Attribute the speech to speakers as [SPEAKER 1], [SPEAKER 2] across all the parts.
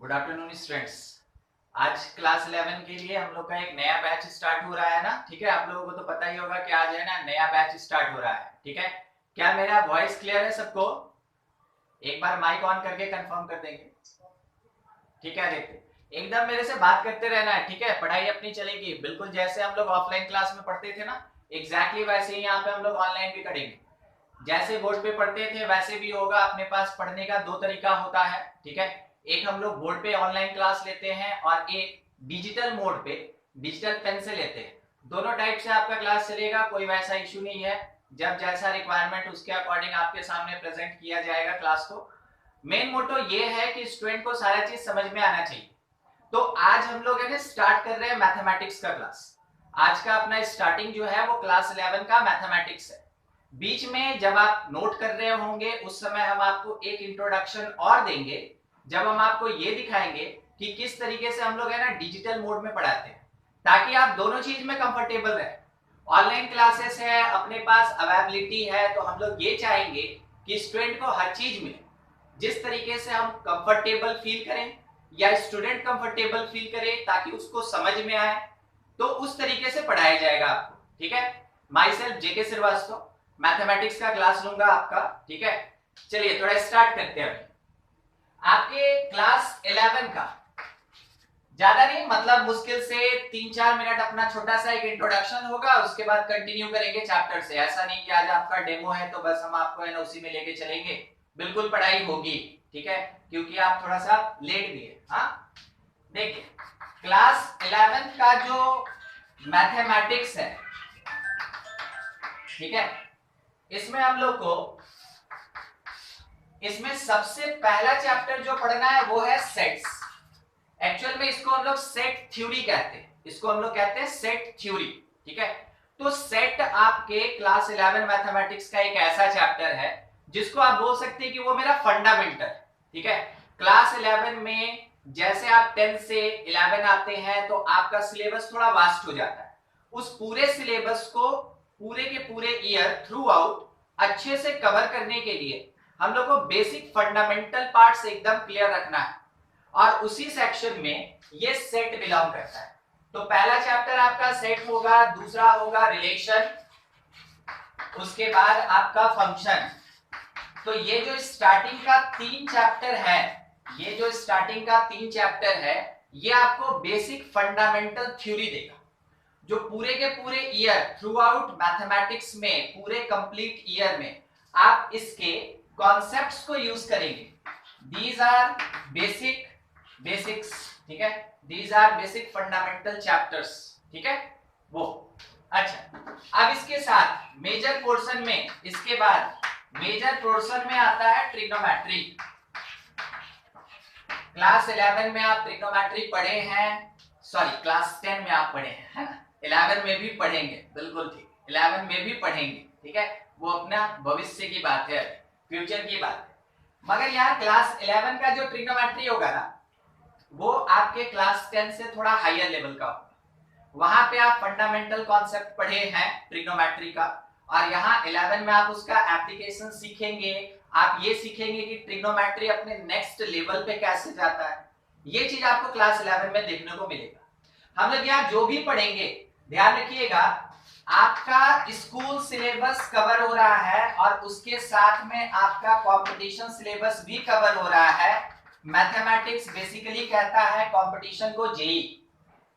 [SPEAKER 1] Good afternoon students. आज class 11 के लिए हम लोग का एक नया बैच स्टार्ट हो रहा है ना। ठीक है, आप लोगों को तो पता ही होगा कि आज है ना नया बैच स्टार्ट हो रहा है। ठीक है, क्या मेरा वॉइस क्लियर है सबको? एक बार माइक ऑन करके कंफर्म कर देंगे। ठीक है, देखते एकदम मेरे से बात करते रहना है। ठीक है, पढ़ाई अपनी चलेगी बिल्कुल जैसे हम लोग ऑफलाइन क्लास में पढ़ते थे ना, एग्जैक्टली वैसे ही यहाँ पे हम लोग ऑनलाइन भी करेंगे। जैसे बोर्ड पे पढ़ते थे वैसे भी होगा। अपने पास पढ़ने का दो तरीका होता है। ठीक है, एक हम लोग बोर्ड पे ऑनलाइन क्लास लेते हैं और एक डिजिटल मोड पे डिजिटल पेन से लेते हैं। दोनों टाइप से आपका क्लास चलेगा, कोई वैसा इश्यू नहीं है। जब जैसा रिक्वायरमेंट उसके अकॉर्डिंग आपके सामने प्रेजेंट किया जाएगा क्लास को। मेन मोटो ये है कि स्टूडेंट को सारा चीज समझ में आना चाहिए। तो आज हम लोग है स्टार्ट कर रहे हैं मैथमेटिक्स का क्लास। आज का अपना स्टार्टिंग जो है वो क्लास 11 का मैथमेटिक्स है। बीच में जब आप नोट कर रहे होंगे उस समय हम आपको एक इंट्रोडक्शन और देंगे, जब हम आपको ये दिखाएंगे कि किस तरीके से हम लोग है ना डिजिटल मोड में पढ़ाते हैं, ताकि आप दोनों चीज में कंफर्टेबल रहे। ऑनलाइन क्लासेस है, अपने पास अवेलेबिलिटी है, तो हम लोग ये चाहेंगे कि स्टूडेंट को हर चीज में जिस तरीके से हम कंफर्टेबल फील करें या स्टूडेंट कंफर्टेबल फील करे ताकि उसको समझ में आए, तो उस तरीके से पढ़ाया जाएगा आपको। ठीक है, myself JK Srivastava, mathematics का क्लास लूंगा आपका। ठीक है, चलिए थोड़ा स्टार्ट करते हैं। आपके क्लास 11 का ज्यादा नहीं, मतलब मुश्किल से 3-4 मिनट अपना छोटा सा एक इंट्रोडक्शन होगा, उसके बाद कंटिन्यू करेंगे चैप्टर से। ऐसा नहीं कि आज आपका डेमो है तो बस हम आपको है ना उसी में लेके चलेंगे। बिल्कुल पढ़ाई होगी। ठीक है, क्योंकि आप थोड़ा सा लेट भी है। हाँ, देखिए क्लास 11 का जो मैथमेटिक्स है, ठीक है, इसमें हम लोग को इसमें सबसे पहला चैप्टर जो पढ़ना है वो है सेट्स। एक्चुअल में इसको हम लोग सेट थ्योरी कहते हैं, इसको हम लोग कहते हैं सेट थ्योरी। ठीक है, तो सेट आपके क्लास 11 मैथमेटिक्स का एक ऐसा चैप्टर है जिसको आप बोल सकते हैं कि वो मेरा फंडामेंटल। ठीक है, क्लास 11 में जैसे आप 10 से 11 आते हैं तो आपका सिलेबस थोड़ा वास्ट हो जाता है। उस पूरे सिलेबस को पूरे के पूरे ईयर थ्रू आउट अच्छे से कवर करने के लिए हम लोग को बेसिक फंडामेंटल पार्ट्स एकदम क्लियर रखना है, और उसी सेक्शन में ये सेट बिलोंग करता है। तो पहला चैप्टर आपका सेट होगा, दूसरा होगा रिलेशन, उसके बाद आपका फंक्शन। तो ये जो स्टार्टिंग का 3 चैप्टर है, ये जो स्टार्टिंग का 3 चैप्टर है, ये आपको बेसिक फंडामेंटल थ्योरी देगा, जो पूरे के पूरे ईयर थ्रू आउट मैथमेटिक्स में, पूरे कंप्लीट ईयर में आप इसके कॉन्सेप्ट्स को यूज करेंगे। These are basics. ठीक है, these are basic fundamental chapters. ठीक है वो। अच्छा, अब इसके साथ मेजर पोर्शन में, इसके बाद मेजर पोर्शन में आता है ट्रिग्नोमेट्री। क्लास 11 में आप ट्रिग्नोमेट्री पढ़े हैं, सॉरी क्लास 10 में आप पढ़े हैं, है ना। 11 में भी पढ़ेंगे, बिल्कुल ठीक, 11 में भी पढ़ेंगे। ठीक है, वो अपना भविष्य की बात है, फ्यूचर की बात है। मगर यहाँ क्लास 11 का जो ट्रिग्नोमेट्री होगा ना, वो आपके क्लास 10 से थोड़ा हायर लेवल का होगा। वहां पे आप फंडामेंटल कॉन्सेप्ट पढ़े हैं ट्रिग्नोमेट्री का, और यहाँ 11 में आप उसका एप्लीकेशन सीखेंगे। आप ये सीखेंगे कि ट्रिग्नोमेट्री अपने नेक्स्ट लेवल पे कैसे जाता है। ये चीज आपको क्लास 11 में देखने को मिलेगा। हम लोग यहाँ जो भी पढ़ेंगे, ध्यान रखिएगा, आपका स्कूल सिलेबस कवर हो रहा है और उसके साथ में आपका कंपटीशन सिलेबस भी कवर हो रहा है। मैथमेटिक्स बेसिकली कहता है कंपटीशन को JEE,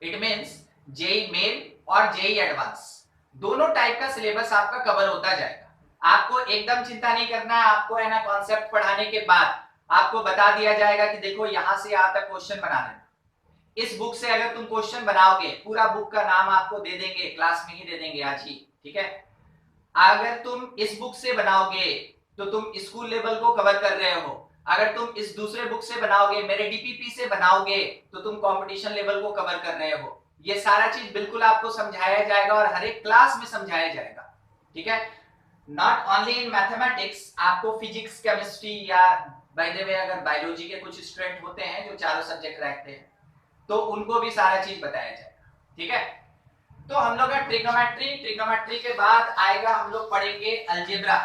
[SPEAKER 1] it means JEE main और जेई एडवांस, दोनों टाइप का सिलेबस आपका कवर होता जाएगा। आपको एकदम चिंता नहीं करना है। आपको है ना कॉन्सेप्ट पढ़ाने के बाद आपको बता दिया जाएगा कि देखो यहां से यहां तक क्वेश्चन बनाना है। इस बुक से अगर तुम क्वेश्चन बनाओगे, पूरा बुक का नाम आपको दे देंगे, क्लास में ही दे देंगे आज ही। ठीक है, अगर तुम इस बुक से बनाओगे तो तुम स्कूल लेवल को कवर कर रहे हो। अगर तुम इस दूसरे बुक से बनाओगे, मेरे डीपीपी से बनाओगे, तो तुम कंपटीशन लेवल को कवर कर रहे हो। ये सारा चीज बिल्कुल आपको समझाया जाएगा और हर एक क्लास में समझाया जाएगा। ठीक है, नॉट ओनली इन मैथमेटिक्स, आपको फिजिक्स, केमिस्ट्री, या बाय द वे अगर बायोलॉजी के कुछ स्टूडेंट होते हैं जो चारों सब्जेक्ट रखते हैं तो उनको भी सारा चीज बताया जाएगा। ठीक है, तो हम लोग का ट्रिग्नोमेट्री के बाद आएगा, हम लोग पढ़ेंगे अलजेब्रा।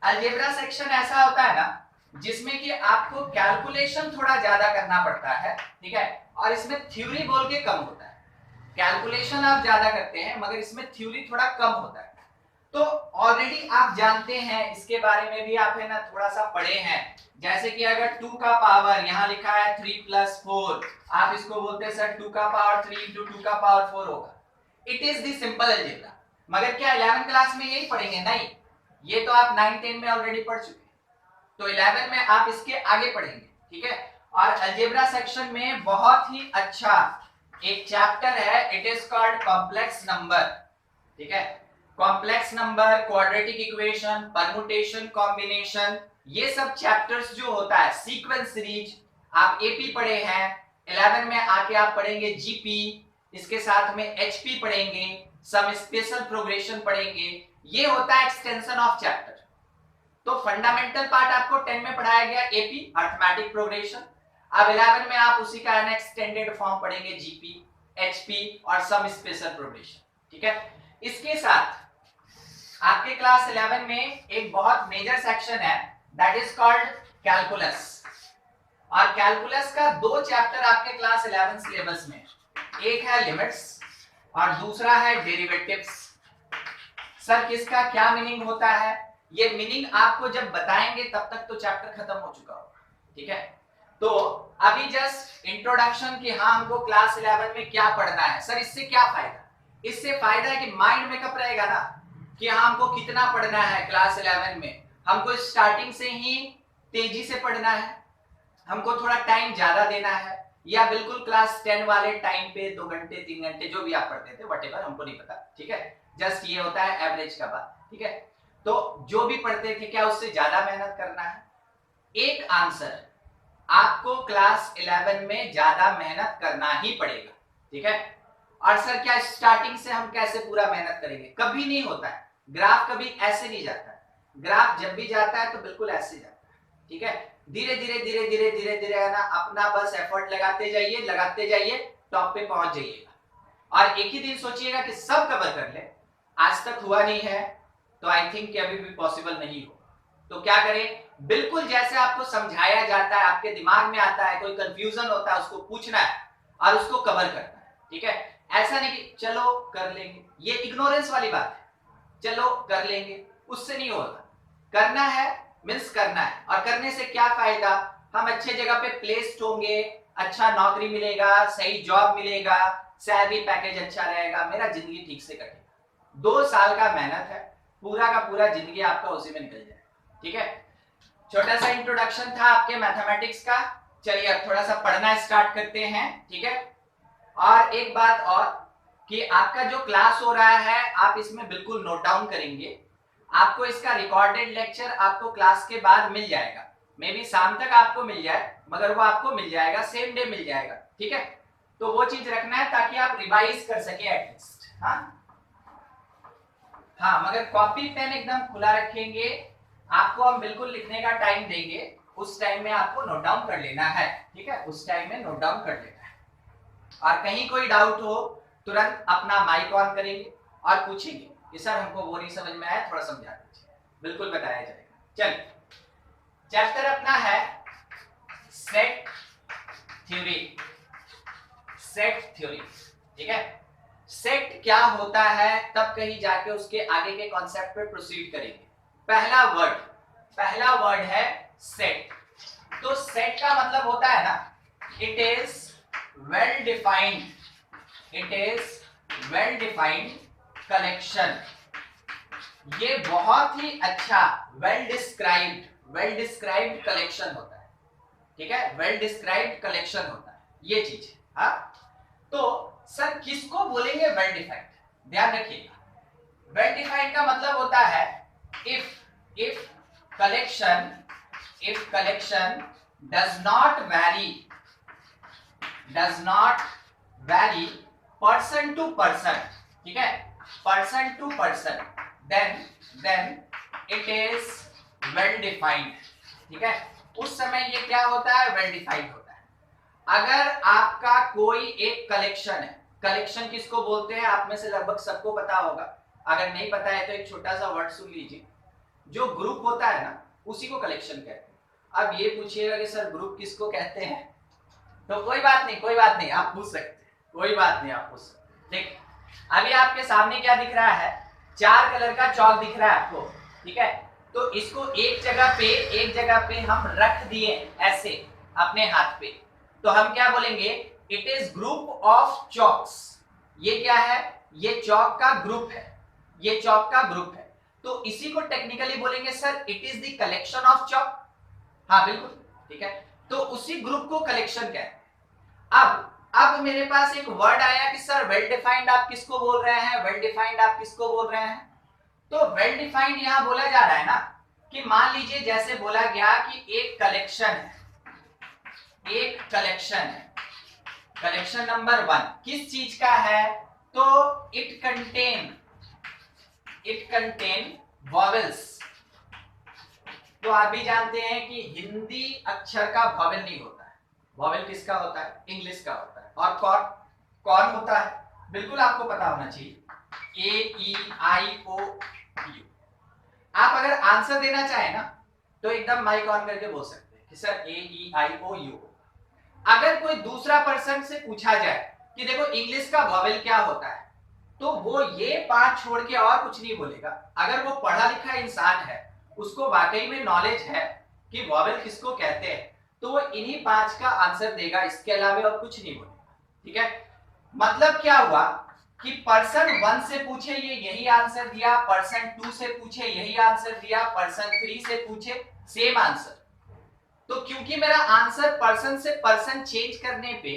[SPEAKER 1] अलजेब्रा सेक्शन ऐसा होता है ना जिसमें कि आपको कैलकुलेशन थोड़ा ज्यादा करना पड़ता है, ठीक है, और इसमें थ्योरी बोल के कम होता है। कैलकुलेशन आप ज्यादा करते हैं मगर इसमें थ्योरी थोड़ा कम होता है। तो ऑलरेडी आप जानते हैं, इसके बारे में भी आप है ना थोड़ा सा पढ़े हैं। जैसे कि अगर 2 का पावर यहाँ लिखा है 3 + 4, आप इसको बोलते हैं सर 2 का पावर 3 × 2 का पावर 4 होगा। It is the simple algebra. मगर क्या 11 क्लास में यही पढ़ेंगे? नहीं, ये तो आप 9 10 में ऑलरेडी पढ़ चुके हैं, तो 11 में आप इसके आगे पढ़ेंगे, ठीक है। और अलजेब्रा सेक्शन में बहुत ही अच्छा एक चैप्टर है, it is called complex number, ठीक है। Complex number, quadratic equation, permutation, combination, ये सब चैप्टर्स जो होता है, सीक्वेंस सीरीज, आप एपी पढ़े हैं, 11 में आके आप पढ़ेंगे जीपी, इसके साथ में एचपी पढ़ेंगे, सम स्पेशल प्रोग्रेशन पढ़ेंगे, ये होता है एक्सटेंशन ऑफ चैप्टर। तो फंडामेंटल पार्ट आपको 10 में पढ़ाया गया एपी, अरिथमेटिक प्रोग्रेशन। अब 11 में आप उसी का एक्सटेंडेड फॉर्म पढ़ेंगे जीपी, एचपी और सम स्पेशल प्रोग्रेशन, ठीक है। इसके साथ आपके क्लास 11 में एक बहुत मेजर सेक्शन है, दैट इज कॉल्ड कैलकुलस। और कैलकुलस का 2 चैप्टर आपके क्लास 11 सिलेबस में, एक है लिमिट्स और दूसरा है डेरिवेटिव्स। सर किसका क्या मीनिंग होता है, ये मीनिंग आपको जब बताएंगे तब तक तो चैप्टर खत्म हो चुका होगा, ठीक है। तो अभी जस्ट इंट्रोडक्शन कि हाँ हमको क्लास 11 में क्या पढ़ना है। सर इससे क्या फायदा? इससे फायदा है कि माइंड मेकअप रहेगा ना, कि हाँ हमको कितना पढ़ना है क्लास 11 में। हमको स्टार्टिंग से ही तेजी से पढ़ना है, हमको थोड़ा टाइम ज्यादा देना है, या बिल्कुल क्लास 10 वाले टाइम पे 2 घंटे 3 घंटे जो भी आप पढ़ते थे, व्हाटएवर, हमको नहीं पता, ठीक है। जस्ट ये होता है एवरेज का बात, ठीक है। तो जो भी पढ़ते थे क्या उससे ज्यादा मेहनत करना है? एक आंसर, आपको क्लास 11 में ज्यादा मेहनत करना ही पड़ेगा, ठीक है। और सर क्या स्टार्टिंग से हम कैसे पूरा मेहनत करेंगे? कभी नहीं होता है, ग्राफ कभी ऐसे नहीं जाता है। ग्राफ जब भी जाता है तो बिल्कुल ऐसे जाता है, ठीक है। धीरे धीरे धीरे धीरे धीरे धीरे है ना, अपना बस एफर्ट लगाते जाइए, टॉप पे पहुंच जाइएगा। और एक ही दिन सोचिएगा कि सब कवर कर ले, आज तक हुआ नहीं है तो आई थिंक कि अभी भी पॉसिबल नहीं हो। तो क्या करें, बिल्कुल जैसे आपको समझाया जाता है, आपके दिमाग में आता है, कोई कंफ्यूजन होता है उसको पूछना है और उसको कवर करना है, ठीक है। ऐसा नहीं कि चलो कर लेंगे, ये इग्नोरेंस वाली बात है। चलो कर लेंगे, उससे नहीं होगा। करना है मीन्स करना है, और करने से क्या फायदा, हम अच्छे जगह पे प्लेस्ड होंगे, अच्छा नौकरी मिलेगा, सही जॉब मिलेगा, सैलरी पैकेज अच्छा रहेगा, मेरा जिंदगी ठीक से कटेगा। 2 साल का मेहनत है, पूरा का पूरा जिंदगी आपका उसी में निकल जाएगा, ठीक है। छोटा सा इंट्रोडक्शन था आपके मैथमेटिक्स का। चलिए अब थोड़ा सा पढ़ना स्टार्ट करते हैं, ठीक है। और एक बात और कि आपका जो क्लास हो रहा है आप इसमें बिल्कुल नोट डाउन करेंगे। आपको इसका रिकॉर्डेड लेक्चर आपको क्लास के बाद मिल जाएगा, मे बी शाम तक आपको मिल जाए, मगर वो आपको मिल जाएगा, सेम डे मिल जाएगा, ठीक है। तो वो चीज रखना है ताकि आप रिवाइज कर सके एटलीस्ट। हाँ, मगर कॉपी पेन एकदम खुला रखेंगे, आपको हम बिल्कुल लिखने का टाइम देंगे, उस टाइम में आपको नोट डाउन कर लेना है, ठीक है। उस टाइम में नोट डाउन कर लेना है, और कहीं कोई डाउट हो तुरंत अपना माइक ऑन करेंगे और पूछेंगे कि सर हमको वो नहीं समझ में आया, थोड़ा समझा दीजिए, बिल्कुल बताया जाएगा। चलिए चैप्टर अपना है सेट थ्योरी। सेट थ्योरी, ठीक है। सेट क्या होता है तब कहीं जाके उसके आगे के कॉन्सेप्ट पे प्रोसीड करेंगे। पहला वर्ड है सेट। तो सेट का मतलब होता है ना, it is well defined collection. ये बहुत ही अच्छा वेल डिस्क्राइब्ड कलेक्शन होता है, ठीक है। वेल डिस्क्राइब्ड कलेक्शन होता है, ये चीज है। हाँ, तो सर किसको बोलेंगे वेल डिफाइंड? ध्यान रखिएगा, वेल डिफाइंड का मतलब होता है if collection does not vary person to person, ठीक है, person to person, then it is well defined, ठीक है। उस समय ये क्या होता है, वेल डिफाइंड होता है। अगर आपका कोई एक कलेक्शन है, कलेक्शन किसको बोलते हैं आप में से लगभग सबको पता होगा, अगर नहीं पता है तो एक छोटा सा वर्ड सुन लीजिए। जो ग्रुप होता है ना उसी को कलेक्शन कहते हैं। अब ये पूछिएगा कि सर ग्रुप किसको कहते हैं, तो कोई बात नहीं, कोई बात नहीं, आप पूछ सकते हैं, कोई बात नहीं, आप पूछ सकते। ठीक, अभी आपके सामने क्या दिख रहा है, 4 कलर का चौक दिख रहा है आपको, ठीक है। तो इसको एक जगह पे हम रख दिए ऐसे अपने हाथ पे, तो हम क्या बोलेंगे, it is group of chalks. ये क्या है, ये चौक का ग्रुप है, ये चौक का ग्रुप है। तो इसी को टेक्निकली बोलेंगे sir it is the collection of chalk. हाँ बिल्कुल, ठीक है, तो उसी ग्रुप को कलेक्शन कहते हैं। अब मेरे पास एक वर्ड आया कि सर वेल डिफाइंड आप किसको बोल रहे हैं, वेल डिफाइंड आप किसको बोल रहे हैं। तो वेल डिफाइंड यहां बोला जा रहा है ना कि मान लीजिए जैसे बोला गया कि एक कलेक्शन है, एक कलेक्शन है, कलेक्शन नंबर 1 किस चीज का है, तो इट कंटेन वॉवेल्स। तो आप भी जानते हैं कि हिंदी अक्षर का वॉवेल नहीं होता है, वॉवेल किसका होता है, इंग्लिश का होता है। और कौन होता है, बिल्कुल आपको पता होना चाहिए, A-E-I-O-U। आप अगर आंसर देना चाहे ना तो एकदम माइक ऑन करके बोल सकते हैं कि सर A-E-I-O-U। अगर कोई दूसरा पर्सन से पूछा जाए कि देखो इंग्लिश का वॉवेल क्या होता है, तो वो ये 5 छोड़ के और कुछ नहीं बोलेगा। अगर वो पढ़ा लिखा इंसान है, उसको वाकई में नॉलेज है कि वॉवेल किसको कहते हैं, तो वो इन्हीं 5 का आंसर देगा, इसके अलावा और कुछ नहीं बोलेगा। ठीक है, मतलब क्या हुआ कि पर्सन 1 से पूछे ये यही आंसर दिया, पर्सन 2 से पूछे यही आंसर दिया, पर्सन 3 से पूछे सेम आंसर। तो क्योंकि मेरा आंसर पर्सन से पर्सन चेंज करने पे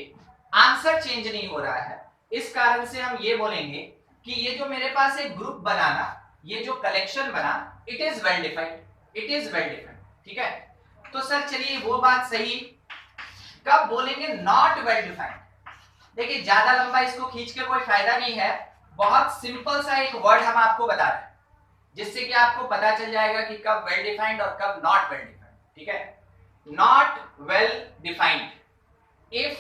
[SPEAKER 1] आंसर चेंज नहीं हो रहा है, इस कारण से हम ये बोलेंगे कि ये जो मेरे पास एक ग्रुप बना ना, ये जो कलेक्शन बना, it is well defined, it is well defined. ठीक है, तो सर चलिए वो बात सही, कब बोलेंगे नॉट वेल डिफाइंड। देखिए ज्यादा लंबा इसको खींच के कोई फायदा नहीं है, बहुत सिंपल सा एक वर्ड हम आपको बता रहे हैं जिससे कि आपको पता चल जाएगा कि कब वेल डिफाइंड और कब नॉट वेल डिफाइंड। ठीक है, not well defined if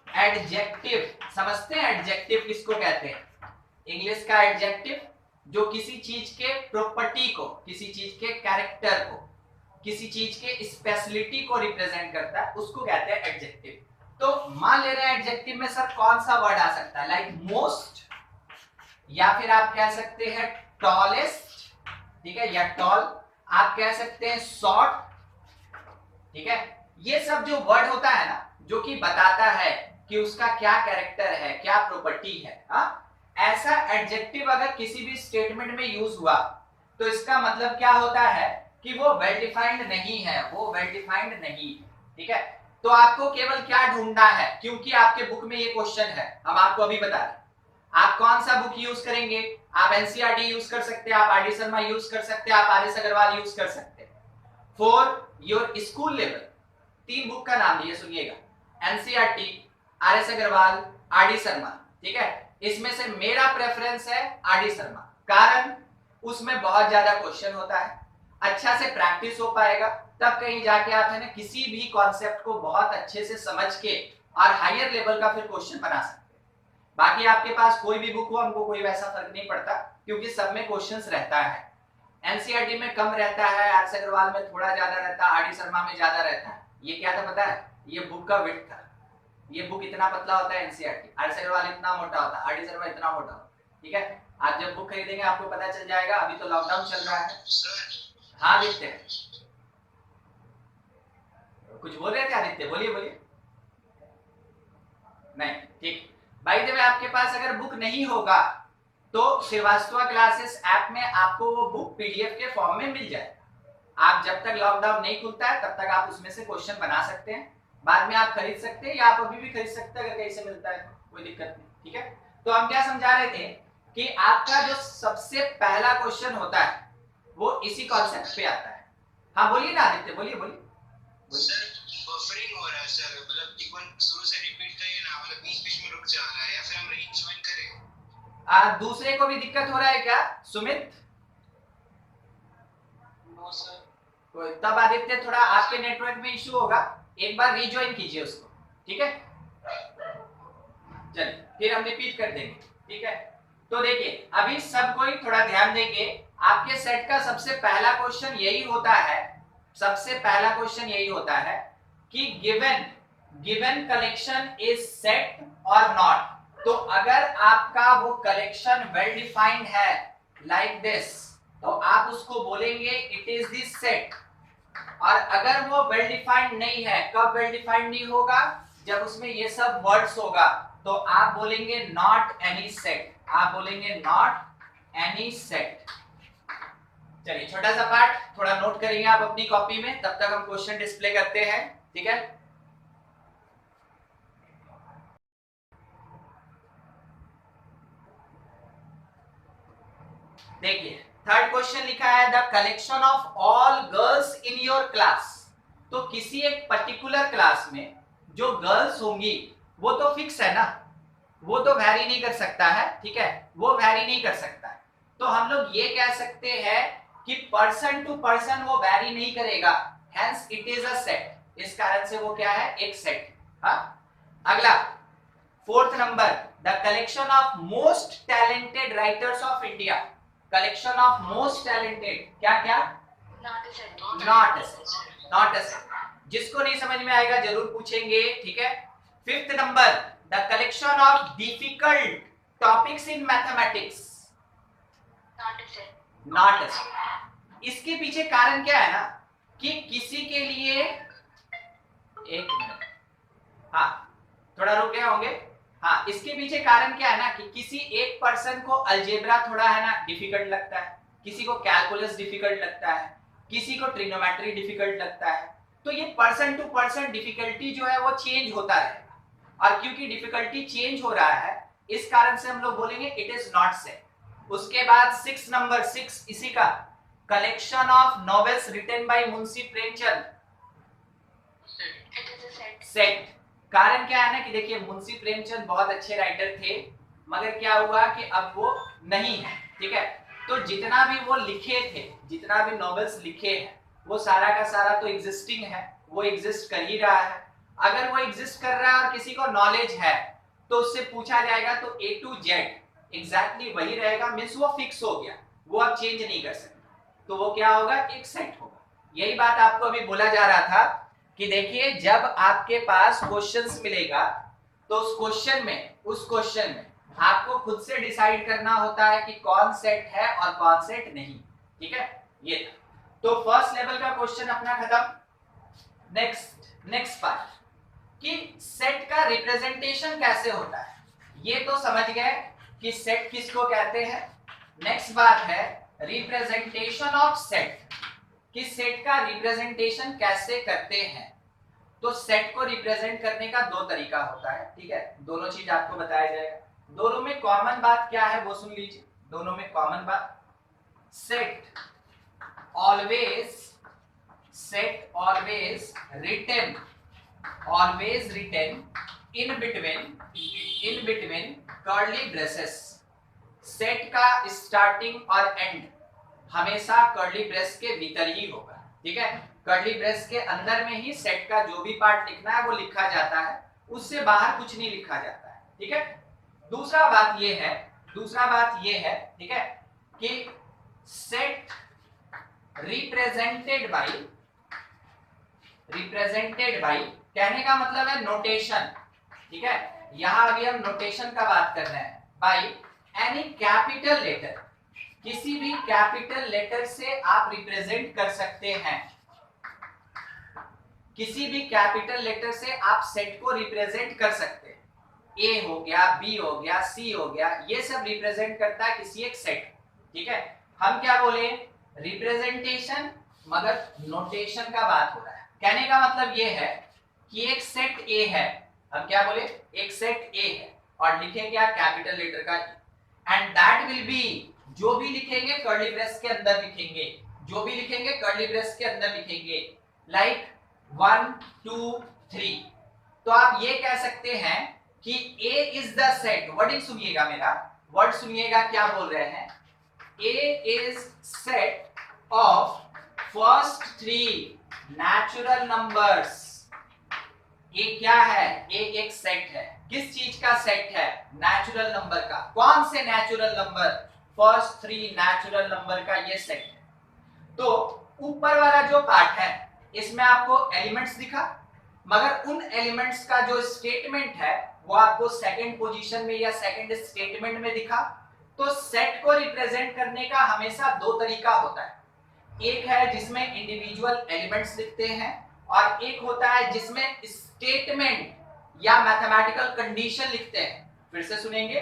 [SPEAKER 1] adjective, समझते हैं एडजेक्टिव किसको कहते हैं, इंग्लिश का एडजेक्टिव जो किसी चीज के प्रॉपर्टी को, किसी चीज के कैरेक्टर को, किसी चीज के स्पेशलिटी को रिप्रेजेंट करता है, उसको कहते हैं एडजेक्टिव। तो मान ले रहे हैं एडजेक्टिव में सर कौन सा वर्ड आ सकता है, लाइक मोस्ट, या फिर आप कह सकते हैं टॉलेस्ट, ठीक है, या टॉल, आप कह सकते हैं शॉर्ट। ठीक है, ये सब जो वर्ड होता है ना, जो कि बताता है कि उसका क्या कैरेक्टर है, क्या प्रॉपर्टी है, ऐसा एडजेक्टिव अगर किसी भी स्टेटमेंट में यूज हुआ तो इसका मतलब क्या होता है कि वो वेल डिफाइंड नहीं है, वो वेल डिफाइंड नहीं है। ठीक है, तो आपको केवल क्या ढूंढना है, क्योंकि आपके बुक में ये क्वेश्चन है, हम आपको अभी बता रहे हैं, आप कौन सा बुक यूज करेंगे, आप एनसीईआरटी यूज कर सकते हैं, आप आरडी शर्मा यूज कर सकते हैं, आप आर.एस. अग्रवाल यूज कर सकते हैं। For your school level 3 book का नाम लिए सुनिएगा, NCERT, RS. Agarwal, RD Sharma. ठीक है, इसमें से मेरा प्रेफरेंस है आरडी शर्मा, कारण उसमें बहुत ज्यादा क्वेश्चन होता है, अच्छा से प्रैक्टिस हो पाएगा, तब कहीं जाके आप है ना किसी भी कॉन्सेप्ट को बहुत अच्छे से समझ के और हायर लेवल का फिर क्वेश्चन बना सकते हैं। बाकी आपके पास कोई भी बुक हो, हमको कोई वैसा फर्क नहीं पड़ता, क्योंकि सब में क्वेश्चंस रहता है। एनसीईआरटी में कम रहता है, आर.एस. अग्रवाल में थोड़ा ज्यादा रहता है, आरडी शर्मा में ज्यादा रहता है। ये क्या था पता है, ये बुक का वेट था, ये बुक इतना पतला होता है एनसीईआरटी, आर.एस. अग्रवाल इतना मोटा होता है, आरडी शर्मा इतना मोटा होता है। ठीक है, आप जब बुक खरीदेंगे आपको पता चल जाएगा। अभी तो लॉकडाउन चल रहा है। हाँ देखते हैं, कुछ बोल रहे थे आदित्य, बोलिए बोलिए। नहीं, ठीक, बाय द वे आपके पास अगर बुक नहीं होगा तो श्रीवास्तव क्लासेस ऐप में आपको वो बुक पीडीएफ के फॉर्म में मिल जाएगा। आप जब तक लॉकडाउन नहीं खुलता है तब तक आप उसमें से क्वेश्चन बना सकते हैं, बाद में आप खरीद सकते हैं, या आप अभी भी खरीद सकते हैं अगर कहीं से मिलता है तो कोई दिक्कत नहीं। ठीक है, तो हम क्या समझा रहे थे कि आपका जो सबसे पहला क्वेश्चन होता है वो इसी कॉन्सेप्ट पे आता है। हाँ बोलिए ना आदित्य, बोलिए बोलिए।
[SPEAKER 2] बफरिंग हो रहा है सर, मतलब एक बार शुरू से रिपीट करिए ना, मतलब बीच-बीच में रुक जा रहा है, या फिर हम रीजॉइन करें?
[SPEAKER 1] दूसरे को भी दिक्कत हो रहा है क्या सुमित?
[SPEAKER 2] No sir.
[SPEAKER 1] तो तब आदित्य थोड़ा आपके नेटवर्क में इशू होगा, एक बार रीजॉइन कीजिए उसको। ठीक है, चलिए फिर हम रिपीट कर देंगे। ठीक है, तो देखिए अभी सब कोई थोड़ा ध्यान देंगे, आपके सेट का सबसे पहला क्वेश्चन यही होता है, सबसे पहला क्वेश्चन यही होता है कि गिवन कलेक्शन इज सेट और नॉट। तो अगर आपका वो कलेक्शन वेल डिफाइंड है लाइक दिस, तो आप उसको बोलेंगे इट इज दिस सेट। और अगर वो वेल डिफाइंड नहीं है, कब वेल डिफाइंड नहीं होगा, जब उसमें ये सब वर्ड्स होगा, तो आप बोलेंगे नॉट एनी सेट, आप बोलेंगे नॉट एनी सेट। चलिए छोटा सा पार्ट थोड़ा नोट करेंगे आप अपनी कॉपी में, तब तक हम क्वेश्चन डिस्प्ले करते हैं, ठीक है। देखिए थर्ड क्वेश्चन लिखा है the collection of all girls in your class. तो किसी एक पर्टिकुलर क्लास में जो गर्ल्स होंगी वो तो फिक्स है ना, वो तो वैरी नहीं कर सकता है, ठीक है, वो वैरी नहीं कर सकता है। तो हम लोग ये कह सकते हैं कि पर्सन टू पर्सन वो वैरी नहीं करेगा, hence it is a set. इस कारण से वो क्या है, एक सेट। हाँ, अगला fourth number the collection of most talented writers of India. Collection of most talented क्या क्या, नॉट अ सेट। जिसको नहीं समझ में आएगा जरूर पूछेंगे, ठीक है। Fifth number the collection of difficult topics in mathematics, not a set. इसके पीछे कारण क्या है ना कि किसी के लिए, एक मिनट, हाँ थोड़ा रुक गए होंगे। हाँ, इसके पीछे कारण क्या है ना कि किसी एक पर्सन को अलजेब्रा थोड़ा है ना डिफिकल्ट लगता है, किसी को कैलकुलस डिफिकल्ट लगता है, किसी को ट्रिग्नोमेट्री डिफिकल्ट लगता है। तो ये पर्सन टू पर्सन डिफिकल्टी जो है वो चेंज होता रहेगा, और क्योंकि डिफिकल्टी चेंज हो रहा है इस कारण से हम लोग बोलेंगे इट इज नॉट सेट। उसके बाद सिक्स नंबर, सिक्स इसी का, collection of novels written by Munshi Premchand, set. कारण क्या है ना कि देखिए मुंशी प्रेमचंद बहुत अच्छे राइटर थे, मगर क्या हुआ कि अब वो नहीं है, ठीक है। तो जितना भी वो लिखे थे, जितना भी नॉवेल्स लिखे हैं, वो सारा का सारा तो एग्जिस्टिंग है, वो एग्जिस्ट कर ही रहा है। अगर वो एग्जिस्ट कर रहा है और किसी को नॉलेज है तो उससे पूछा जाएगा तो ए टू जेड एग्जैक्टली वही रहेगा, मींस वो फिक्स हो गया, वो अब चेंज नहीं कर सकते, तो वो क्या होगा, एक सेट होगा। यही बात आपको अभी बोला जा रहा था कि देखिए जब आपके पास क्वेश्चंस मिलेगा तो उस क्वेश्चन में आपको खुद से डिसाइड करना होता है कि कौन सेट है और कौन सेट नहीं, ठीक है। ये तो फर्स्ट लेवल का क्वेश्चन अपना खत्म। नेक्स्ट पार्ट कि सेट का रिप्रेजेंटेशन कैसे होता है, ये तो समझ गए कि सेट किसको कहते हैं। नेक्स्ट बात है रिप्रेजेंटेशन ऑफ सेट, कि सेट का रिप्रेजेंटेशन कैसे करते हैं। तो सेट को रिप्रेजेंट करने का दो तरीका होता है, ठीक है, दोनों चीज आपको बताया जाएगा। दोनों में कॉमन बात क्या है वो सुन लीजिए, दोनों में कॉमन बात, set always written in between curly braces. Set का स्टार्टिंग और एंड हमेशा कर्ली ब्रेस के भीतर ही होगा, ठीक है। कर्ली ब्रेस के अंदर में ही सेट का जो भी पार्ट लिखना है वो लिखा जाता है, उससे बाहर कुछ नहीं लिखा जाता है, ठीक है। दूसरा बात ये है, ठीक है, कि सेट रिप्रेजेंटेड बाय कहने का मतलब है नोटेशन, ठीक है। यहां अभी हम नोटेशन का बात कर रहे हैं, बाय एनी कैपिटल लेटर, किसी भी कैपिटल लेटर से आप रिप्रेजेंट कर सकते हैं, किसी भी कैपिटल लेटर से आप सेट को रिप्रेजेंट कर सकते हैं। ए हो गया, बी हो गया, सी हो गया, ये सब रिप्रेजेंट करता है किसी एक सेट, ठीक है। हम क्या बोले, रिप्रेजेंटेशन मगर नोटेशन का बात हो रहा है। कहने का मतलब ये है कि एक सेट ए है, हम क्या बोले, एक सेट ए है और लिखें क्या, कैपिटल लेटर का, एंड दैट विल बी, जो भी लिखेंगे कर्ली ब्रेस के अंदर लिखेंगे, जो भी लिखेंगे कर्ली ब्रेस के अंदर लिखेंगे, लाइक 1 2 3। तो आप ये कह सकते हैं कि A is the set, wording सुनिएगा, मेरा वर्ड सुनिएगा क्या बोल रहे हैं, A is set of first 3 natural numbers. A क्या है, A एक सेट है, किस चीज का सेट है? नेचुरल नंबर का। कौन से natural number? First 3 natural number का ये सेट है। तो ऊपर वाला जो पार्ट है इसमें आपको एलिमेंट्स दिखा, मगर उन एलिमेंट्स का जो स्टेटमेंट है वो आपको सेकंड पोजीशन में या सेकंड स्टेटमेंट में दिखा। तो सेट को रिप्रेजेंट करने का हमेशा दो तरीका होता है। एक है जिसमें इंडिविजुअल एलिमेंट्स लिखते हैं और एक होता है जिसमें स्टेटमेंट या मैथमेटिकल कंडीशन लिखते हैं। फिर से सुनेंगे।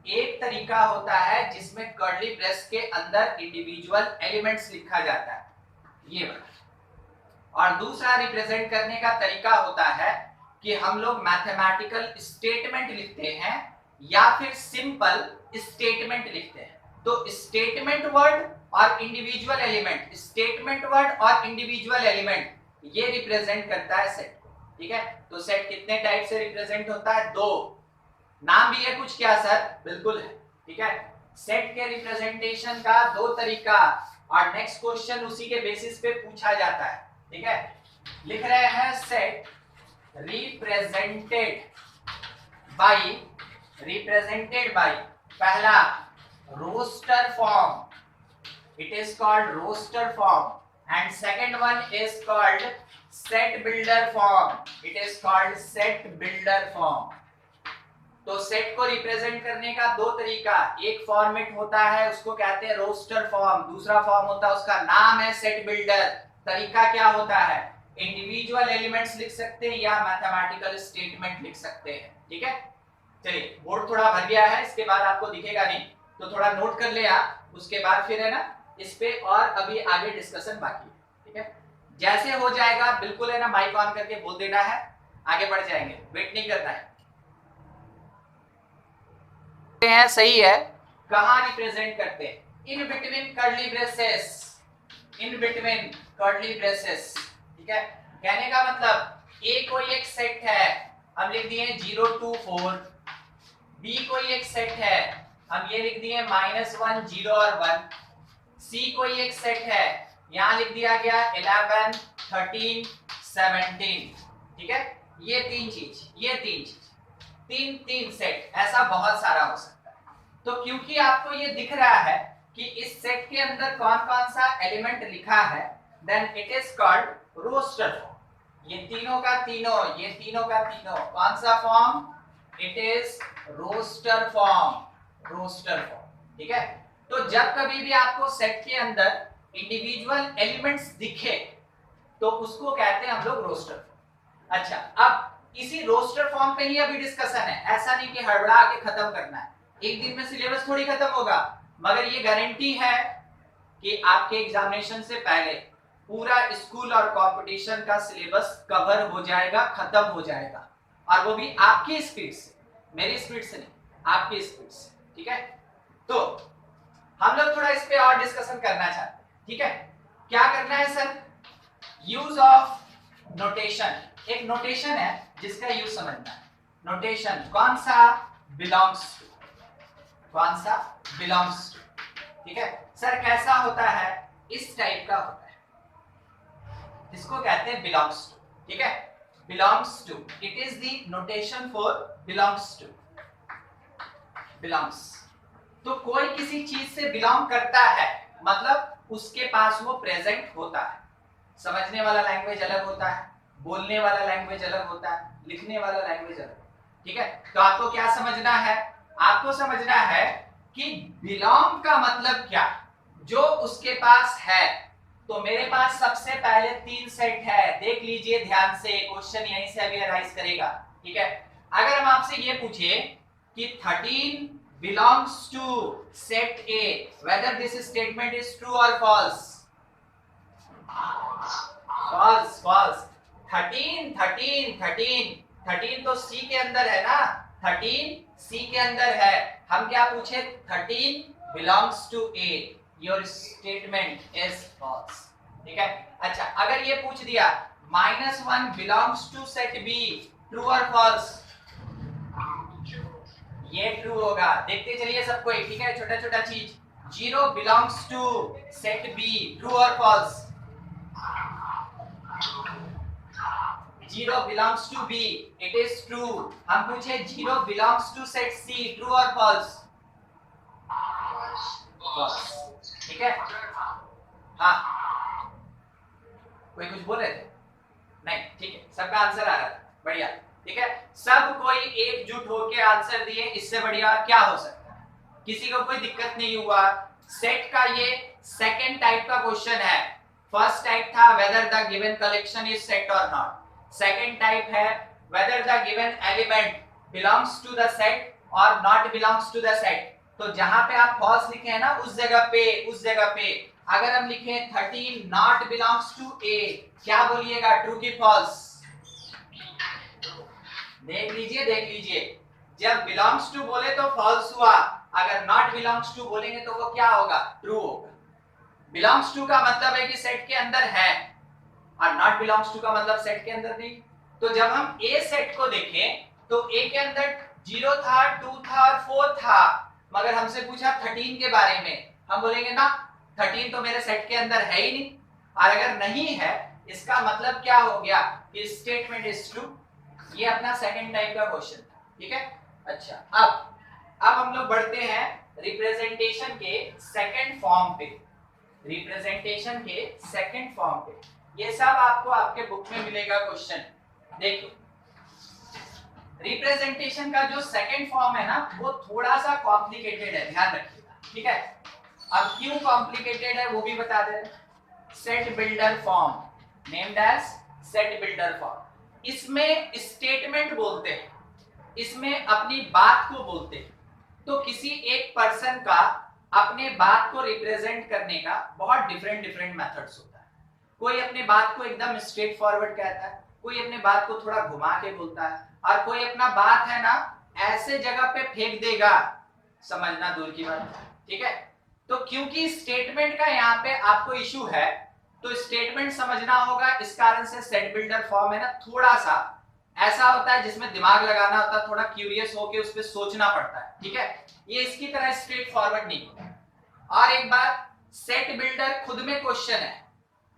[SPEAKER 1] एक तरीका होता है जिसमें कर्ली ब्रेस के अंदर इंडिविजुअल एलिमेंट्स लिखा जाता है, ये वाला। और दूसरा रिप्रेजेंट करने का तरीका होता है कि हम लोग मैथमेटिकल स्टेटमेंट लिखते हैं या फिर सिंपल स्टेटमेंट लिखते हैं। तो स्टेटमेंट वर्ड और इंडिविजुअल एलिमेंट, स्टेटमेंट वर्ड और इंडिविजुअल एलिमेंट, ये रिप्रेजेंट करता है सेट को। ठीक है, तो सेट कितने टाइप से रिप्रेजेंट होता है? दो। नाम भी है कुछ क्या सर? बिल्कुल है। ठीक है, सेट के रिप्रेजेंटेशन का दो तरीका, और नेक्स्ट क्वेश्चन उसी के बेसिस पे पूछा जाता है। ठीक है, लिख रहे हैं सेट रिप्रेजेंटेड बाय पहला roster form, it is called roster form, and second one is called set builder form, it is called set builder form। तो सेट को रिप्रेजेंट करने का दो तरीका, एक फॉर्मेट होता है उसको कहते हैं रोस्टर फॉर्म, दूसरा फॉर्म होता है उसका नाम है सेट बिल्डर। तरीका क्या होता है? इंडिविजुअल एलिमेंट्स लिख सकते हैं या मैथमेटिकल स्टेटमेंट लिख सकते हैं। ठीक है, चलिए बोर्ड थोड़ा भर गया है, इसके बाद आपको दिखेगा नहीं, तो थोड़ा नोट कर ले आप, उसके बाद फिर है ना इस पे और अभी आगे डिस्कशन बाकी है। ठीक है, जैसे हो जाएगा बिल्कुल है ना माइक ऑन करके बोल देना है, आगे बढ़ जाएंगे, वेट नहीं करना है। सही है, कहां रिप्रेजेंट करते हैं? इन बिटवीन कर्ली ब्रेसेस, इन बिटवीन कर्ली ब्रेसेस। ठीक है, कहने का मतलब ए कोई एक सेट है, हम लिख दिए 0 2 4, बी कोई एक सेट है, हम ये लिख दिए -1 0 और 1, सी कोई एक सेट है, यहां लिख दिया गया 11 13 17। ठीक है, ये तीन चीज, तीन सेट, ऐसा बहुत सारा हो सकता है। तो क्योंकि आपको ये दिख रहा है कि इस सेट के अंदर कौन कौन सा एलिमेंट लिखा है, then it is called roster form. ये तीनों का तीनों कौन सा form? It is roster form. ठीक है, तो जब कभी भी आपको सेट के अंदर इंडिविजुअल एलिमेंट्स दिखे तो उसको कहते हैं हम लोग रोस्टर फॉर्म। अच्छा, अब इसी रोस्टर फॉर्म पे ही अभी डिस्कशन है, ऐसा नहीं कि हड़बड़ा के खत्म करना है, एक दिन में सिलेबस थोड़ी खत्म होगा, मगर ये गारंटी है कि आपके एग्जामिनेशन से पहले पूरा स्कूल और कंपटीशन का सिलेबस कवर हो जाएगा, खत्म हो जाएगा, और वो भी आपकी स्पीड से, मेरी स्पीड से नहीं, आपकी स्पीड से। ठीक है, तो हम लोग थोड़ा इस पे और डिस्कशन करना चाहते हैं। ठीक है, क्या करना है सर? Use of notation. एक नोटेशन है जिसका यूज समझना है। नोटेशन कौन सा? Belongs to. कौन सा? Belongs to. ठीक है सर, कैसा होता है? इस टाइप का होता है, इसको कहते हैं बिलोंग्स टू। ठीक है, belongs to, it is the notation for belongs to. Belongs, तो कोई किसी चीज से बिलोंग करता है मतलब उसके पास वो प्रेजेंट होता है। समझने वाला लैंग्वेज अलग होता है, बोलने वाला लैंग्वेज अलग होता है, लिखने वाला लैंग्वेज अलग। ठीक है, तो आपको क्या समझना है? आपको समझना है कि बिलोंग का मतलब क्या, जो उसके पास है। तो मेरे पास सबसे पहले 3 सेट है, देख लीजिए ध्यान से, क्वेश्चन यहीं से अभी अराइज करेगा। ठीक है, अगर हम आपसे ये पूछे कि 13 belongs to set A, whether this statement is true or false? False. 13 तो C के अंदर है ना, 13 C के अंदर है। हम क्या पूछे? 13 belongs to A, your statement is false। ठीक है, अच्छा अगर ये पूछ दिया -1 belongs to set B, true or false? ये ट्रू होगा। देखते चलिए सबको, ठीक है, छोटा छोटा चीज। 0 belongs to set B, true और false? 0 belongs to B, it is true. हम पूछे 0 belongs to set C, true और false? false. ठीक है? हाँ, कोई कुछ बोल रहे थे? नहीं, ठीक है, सबका आंसर आ रहा था, बढ़िया, ठीक है, सब कोई एकजुट होके आंसर दिए, इससे बढ़िया क्या हो सकता है? किसी को कोई दिक्कत नहीं हुआ। सेट का ये सेकंड टाइप का क्वेश्चन है। फर्स्ट टाइप था whether the given collection is set और नॉट। सेकंड टाइप है whether the given element belongs to the set और not belongs to the set. तो जहां पे आप फॉल्स लिखे हैं ना, उस जगह पे अगर हम लिखे 13 नॉट बिलोंग्स टू ए, क्या बोलिएगा, ट्रू की फॉल्स? देख लीजिए, जब बिलोंग्स टू बोले तो फॉल्स हुआ, अगर नॉट बिलोंग्स टू बोलेंगे तो वो क्या होगा, ट्रू होगा। बिलोंग्स टू का मतलब है कि सेट के अंदर है, और नॉट बिलोंग्स टू का मतलब सेट के अंदर नहीं। तो जब हम ए सेट को देखें तो ए के अंदर 0 था, 2 था और 4 था, मगर हमसे पूछा 13 के बारे में, हम बोलेंगे ना 13 तो मेरे सेट के अंदर है ही नहीं, और अगर नहीं है इसका मतलब क्या हो गया कि स्टेटमेंट इज ट्रू। ये अपना सेकंड टाइप का क्वेश्चन था, ठीक है। अच्छा, अब हम लोग बढ़ते हैं रिप्रेजेंटेशन के सेकंड फॉर्म पे। रिप्रेजेंटेशन के सेकंड फॉर्म पे ये सब आपको आपके बुक में मिलेगा क्वेश्चन। देखिए, रिप्रेजेंटेशन का जो सेकंड फॉर्म है ना, वो थोड़ा सा कॉम्प्लिकेटेड है, ध्यान रखिएगा, ठीक है। अब क्यों कॉम्प्लिकेटेड है वो भी बता दे रहे। Set builder form, named as set builder form. इसमें स्टेटमेंट बोलते हैं, इसमें अपनी बात को बोलते हैं। तो किसी एक पर्सन का अपने बात को रिप्रेजेंट करने का बहुत डिफरेंट मेथड्स होता है। कोई अपने बात को एकदम स्ट्रेट फॉरवर्ड कहता है, कोई अपने बात को थोड़ा घुमा के बोलता है, और कोई अपना बात है ना ऐसे जगह पे फेंक देगा, समझना दूर की बात, ठीक है। तो क्योंकि स्टेटमेंट का यहाँ पे आपको इशू है, तो स्टेटमेंट समझना होगा, इस कारण से सेट बिल्डर फॉर्म है ना थोड़ा सा ऐसा होता है जिसमें दिमाग लगाना होता है, थोड़ा क्यूरियस होके उस पर सोचना पड़ता है, ठीक है। ये इसकी तरह स्ट्रेट फॉरवर्ड नहीं होता। और एक बात, सेट बिल्डर खुद में क्वेश्चन है,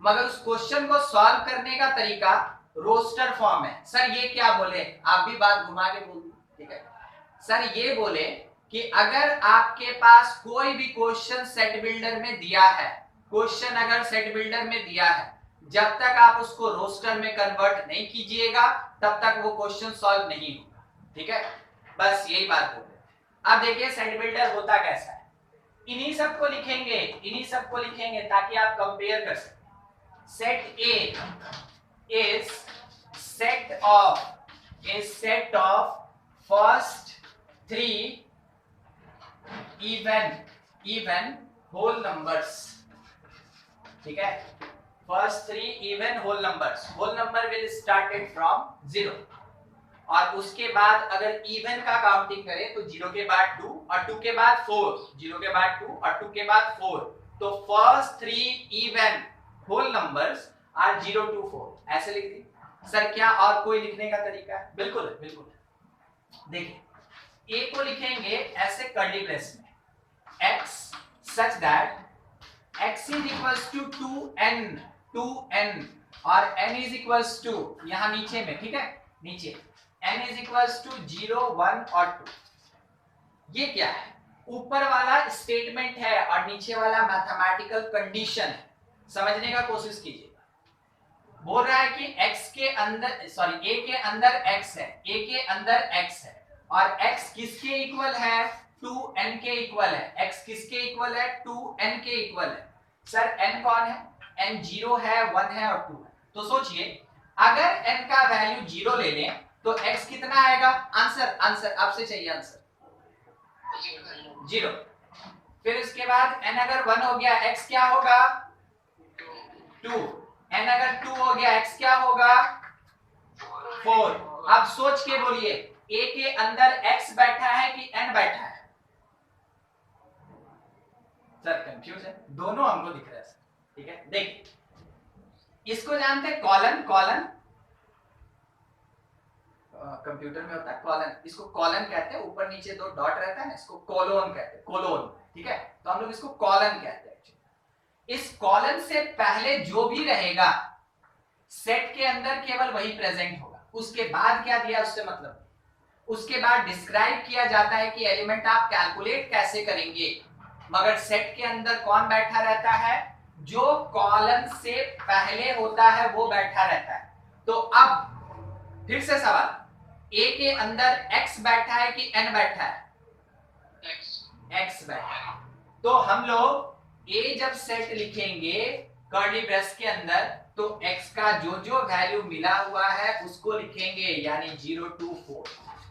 [SPEAKER 1] मगर उस क्वेश्चन को सॉल्व करने का तरीका रोस्टर फॉर्म है। सर ये क्या बोले, आप भी बात घुमा के बोल, ठीक है। सर ये बोले कि अगर आपके पास कोई भी क्वेश्चन सेट बिल्डर में दिया है, क्वेश्चन अगर सेट बिल्डर में दिया है, जब तक आप उसको रोस्टर में कन्वर्ट नहीं कीजिएगा तब तक वो क्वेश्चन सॉल्व नहीं होगा, ठीक है। बस यही बात बोल रहे। अब देखिए सेट बिल्डर होता कैसा है, इन्हीं सबको लिखेंगे ताकि आप कंपेयर कर सकें। Set A is set of first 3 even whole numbers, ठीक है। first 3 even whole numbers, whole number will started from 0, और उसके बाद अगर इवन का काउंटिंग करें तो 0 के बाद 2 और 2 के बाद 4, 0 के बाद 2 और 2 के बाद 4, तो first 3 even whole numbers are 0 to 4, ऐसे लिख दी। सर क्या और कोई लिखने का तरीका है? बिल्कुल देखिए, ए को लिखेंगे ऐसे कर्ली ब्रेस में, x such that x is equals to 2n और n is equals to यहाँ नीचे में, ठीक है, नीचे n is equals to 0, 1 और 2। ये क्या है? ऊपर वाला स्टेटमेंट है और नीचे वाला मैथमेटिकल कंडीशन है, समझने का कोशिश कीजिए। बोल रहा है कि x के अंदर a के अंदर x है, a के अंदर x है, और x किसके इक्वल है? 2n के इक्वल है। x किसके इक्वल है? 2n के इक्वल है। सर n कौन है? n 0 है, 1 है और 2 है। तो सोचिए अगर n का वैल्यू 0 ले लें तो x कितना आएगा? आंसर आपसे चाहिए, आंसर 0। फिर इसके बाद n अगर 1 हो गया, x क्या होगा? 2। n अगर 2 हो गया, x क्या होगा? 4। अब सोच के बोलिए, a के अंदर x बैठा है कि n बैठा है? सर कंफ्यूज है, दोनों हमको दिख रहा है, ठीक है। देखिए इसको जानते हैं कॉलन, कंप्यूटर में होता है कॉलन, इसको कॉलन कहते हैं, ऊपर नीचे 2 डॉट रहता है ना, इसको कोलोन कहते हैं, कोलोन, ठीक है। तो हम लोग इसको कॉलन कहते हैं। इस कॉलन से पहले जो भी रहेगा सेट के अंदर केवल वही प्रेजेंट होगा। उसके बाद क्या दिया उससे मतलब, उसके बाद डिस्क्राइब किया जाता है कि एलिमेंट आप कैलकुलेट कैसे करेंगे, मगर सेट के अंदर कौन बैठा रहता है, जो कॉलन से पहले होता है वो बैठा रहता है। तो अब फिर से सवाल, ए के अंदर x बैठा है कि n बैठा है, x बैठा है। तो हम लोग ए जब सेट लिखेंगे कर्ली ब्रेस के अंदर, तो x का जो जो वैल्यू मिला हुआ है उसको लिखेंगे, यानी 0 to 4,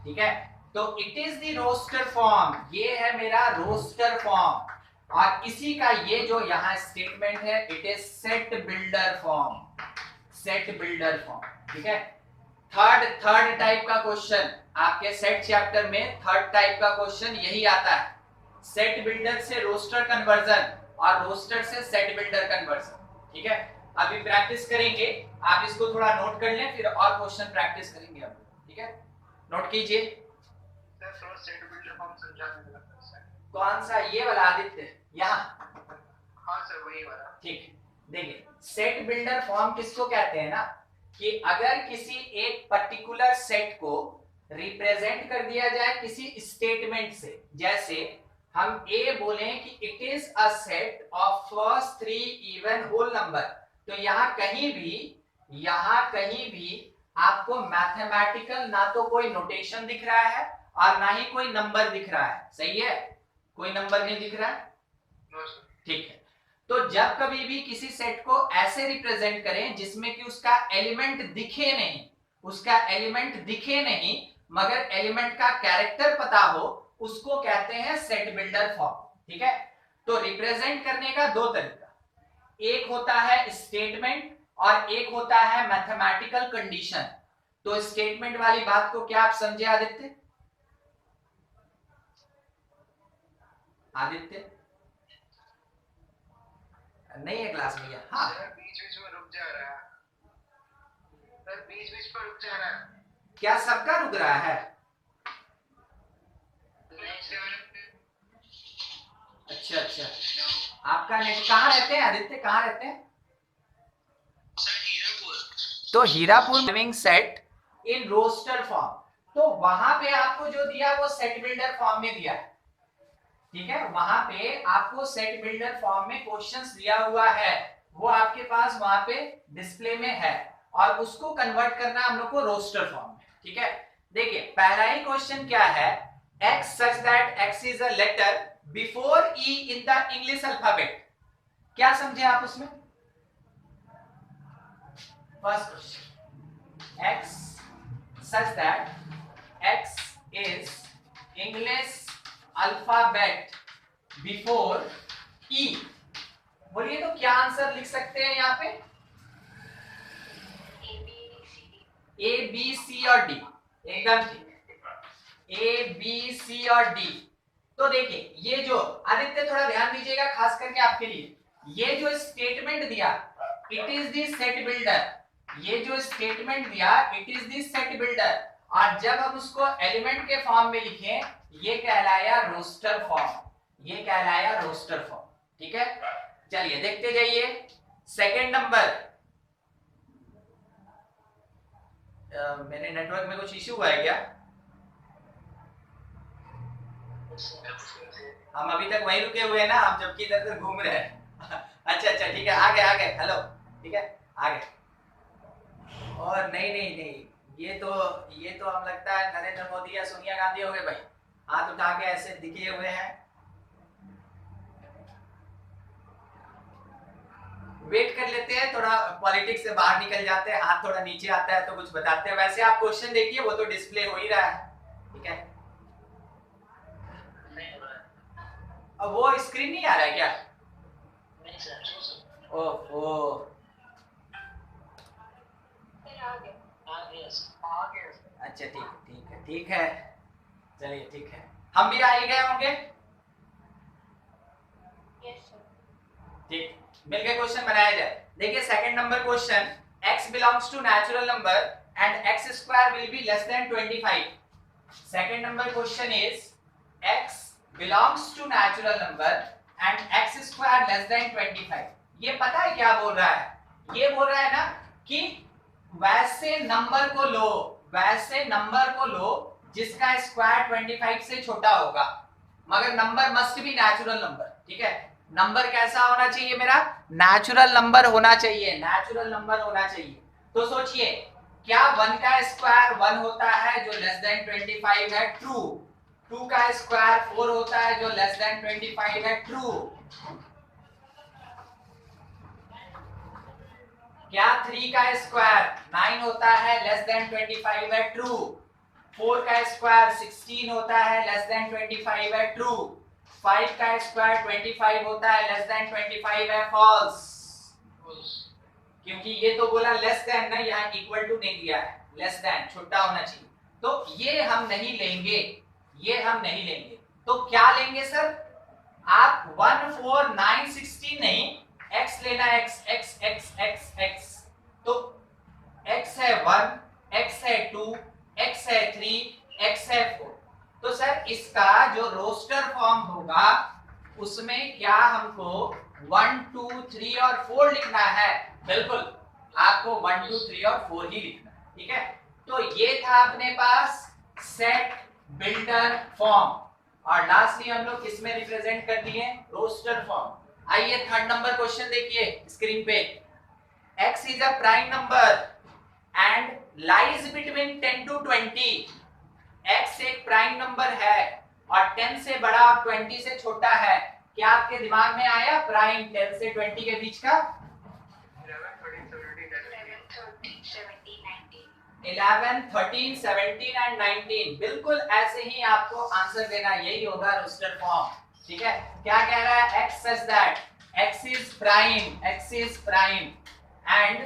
[SPEAKER 1] ठीक है। तो it is the roster form, ये है मेरा रोस्टर फॉर्म, और इसी का ये जो यहाँ स्टेटमेंट है, it is set builder form, set builder form, ठीक है। थर्ड टाइप का क्वेश्चन आपके सेट चैप्टर में, थर्ड टाइप का क्वेश्चन यही आता है, सेट बिल्डर से रोस्टर कन्वर्जन और रोस्टर से सेट बिल्डर कन्वर्जन, ठीक है। अभी प्रैक्टिस करेंगे, आप इसको थोड़ा नोट कर लें, फिर और क्वेश्चन प्रैक्टिस करेंगे अब, ठीक है। नोट कीजिए।
[SPEAKER 2] सेट बिल्डर फॉर्म समझा देना सर।
[SPEAKER 1] कौन सा, ये वाला आदित्य, यहाँ?
[SPEAKER 2] हाँ सर वही वाला।
[SPEAKER 1] ठीक, देखिए सेट बिल्डर फॉर्म किसको कहते हैं ना, कि अगर किसी एक पर्टिकुलर सेट को रिप्रेजेंट कर दिया जाए किसी स्टेटमेंट से, जैसे हम ए बोलें कि it is a set of first 3 even whole number, तो यहाँ कहीं भी आपको मैथमेटिकल ना तो कोई नोटेशन दिख रहा है और ना ही कोई नंबर दिख रहा है, सही है, कोई नंबर नहीं दिख रहा है, ठीक है। तो जब कभी भी किसी सेट को ऐसे रिप्रेजेंट करें जिसमें कि उसका एलिमेंट दिखे नहीं, मगर एलिमेंट का कैरेक्टर पता हो, उसको कहते हैं सेट बिल्डर फॉर्म, ठीक है। तो रिप्रेजेंट करने का दो तरीका, एक होता है स्टेटमेंट और एक होता है मैथमेटिकल कंडीशन। तो स्टेटमेंट वाली बात को क्या आप समझे आदित्य? नहीं है क्लास में? हाँ
[SPEAKER 2] बीच में रुक जा रहा है सर, बीच में रुक जा रहा है।
[SPEAKER 1] क्या सबका रुक रहा है? अच्छा, आपका नेट, कहाँ रहते हैं आदित्य, कहाँ रहते हैं? तो Hirapur living set in roster form, तो वहां पे आपको जो दिया वो सेट बिल्डर फॉर्म में दिया है, ठीक है। वहां पे आपको सेट बिल्डर फॉर्म में क्वेश्चंस दिया हुआ है, वो आपके पास वहां पे डिस्प्ले में है, और उसको कन्वर्ट करना हम लोग को रोस्टर फॉर्म में, ठीक है। देखिए पहला ही क्वेश्चन क्या है, x such that x is a letter before e in the English alphabet, क्या समझे आप उसमें? First question, x such that x is English alphabet before e, बोलिए तो क्या आंसर लिख सकते हैं यहाँ पे? ए बी सी और डी, एकदम ठीक, ए बी सी और डी। तो देखिए ये जो आदित्य, थोड़ा ध्यान दीजिएगा खास करके आपके लिए, ये जो स्टेटमेंट दिया it is the set builder, ये जो स्टेटमेंट दिया it is the set builder, और जब हम उसको एलिमेंट के फॉर्म में लिखें ये कहलाया रोस्टर फॉर्म, ये कहलाया रोस्टर फॉर्म, ठीक है। चलिए देखते जाइए सेकंड नंबर। मेरे नेटवर्क में कुछ इश्यू हुआ है क्या? हम अभी तक वहीं रुके हुए हैं ना, हम जबकि इधर उधर घूम रहे हैं। अच्छा ठीक है, आ गए, हेलो, ठीक है, आ गए। और नहीं, ये तो हम लगता है नरेंद्र मोदी या सोनिया गांधी हो गए भाई, हाथ उठा के ऐसे दिखे हुए हैं। वेट कर लेते हैं, थोड़ा पॉलिटिक्स से बाहर निकल जाते हैं, हाथ थोड़ा नीचे आता है तो कुछ बताते हैं। वैसे आप क्वेश्चन देखिए, वो तो डिस्प्ले हो ही रहा है, ठीक है। अब वो स्क्रीन नहीं आ रहा है क्या?
[SPEAKER 2] नहीं सर।
[SPEAKER 1] ओह अच्छा ठीक है, चलिए ठीक है, हम भी आ ही गए होंगे, ठीक, मिलके क्वेश्चन बनाया जाए। देखिए second number question, x belongs to natural number and x square will be less than 25. Second number question is x belongs to natural number and x square less than 25. ये पता है क्या बोल रहा है? ये बोल रहा है ना कि वैसे नंबर को लो जिसका स्क्वायर 25 से छोटा होगा, मगर number must be natural number, ठीक है। नंबर कैसा होना चाहिए मेरा? नेचुरल नंबर होना चाहिए, नेचुरल नंबर होना चाहिए। तो सोचिए, क्या 1 का स्क्वायर 1 होता है जो लेस देन 25 है? ट्रू। 2 का स्क्वायर 4 होता है जो लेस देन 25 है? ट्रू। क्या 3 का स्क्वायर 9 होता है लेस देन 25 है? ट्रू। 4 का स्क्वायर 16 होता है लेस देन 25 है? ट्रू। 5 का स्क्वायर 25 होता है लेस देन 25 है? फॉल्स। क्योंकि ये तो बोला लेस देन ना, यहाँ इक्वल टू नहीं दिया है, लेस देन छोटा होना चाहिए, तो ये हम नहीं लेंगे, ये हम नहीं लेंगे। तो क्या लेंगे सर? आप 1 4 9 16 नहीं, x लेना, x x x x x। तो x है 1, x है 2, x है 3, x है 4। तो सर इसका जो रोस्टर फॉर्म होगा उसमें क्या हमको 1 2 3 और 4 लिखना है? बिल्कुल, आपको 1 2 3 और 4 ही लिखना है, ठीक है। तो ये था अपने पास सेट बिल्डर फॉर्म, और लास्टली हम लोग किसमें रिप्रेजेंट कर दिए? Roster form. आइए थर्ड नंबर क्वेश्चन देखिए स्क्रीन पे। x is a prime number and lies between 10 to 20। x एक प्राइम नंबर है और 10 से बड़ा और 20 से छोटा है। क्या आपके दिमाग में आया प्राइम 10 से 20 के बीच का? 11 13 17 एंड 19। बिल्कुल ऐसे ही आपको आंसर देना, यही होगा रोस्टर फॉर्म, ठीक है। क्या कह रहा है? x says that x is prime and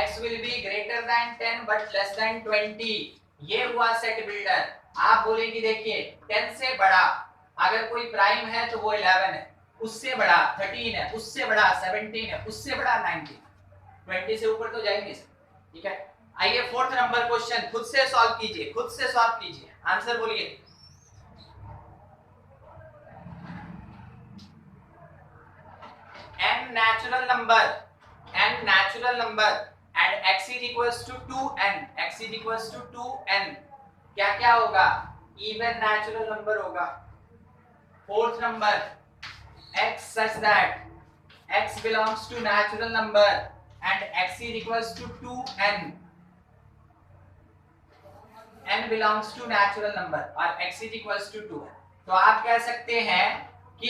[SPEAKER 1] x will be greater than 10 but less than 20। ये हुआ सेट बिल्डर। आप बोलेंगे देखिए 10 से बड़ा अगर कोई प्राइम है तो वो 11 है, उससे बड़ा 13 है, उससे बड़ा 17 है, उससे बड़ा 19, 20 से ऊपर तो जाएंगे, ठीक है। आइए फोर्थ नंबर क्वेश्चन, खुद से सॉल्व कीजिए, खुद से सॉल्व कीजिए, आंसर बोलिए। n natural number and x is equals to 2n, x is equals to 2n, क्या क्या होगा? इवन नेचुरल नंबर होगा। Fourth number, x such that x belongs to natural number and x is equals to 2n, n belongs to natural number और x is equals to 2 है। तो आप कह सकते हैं कि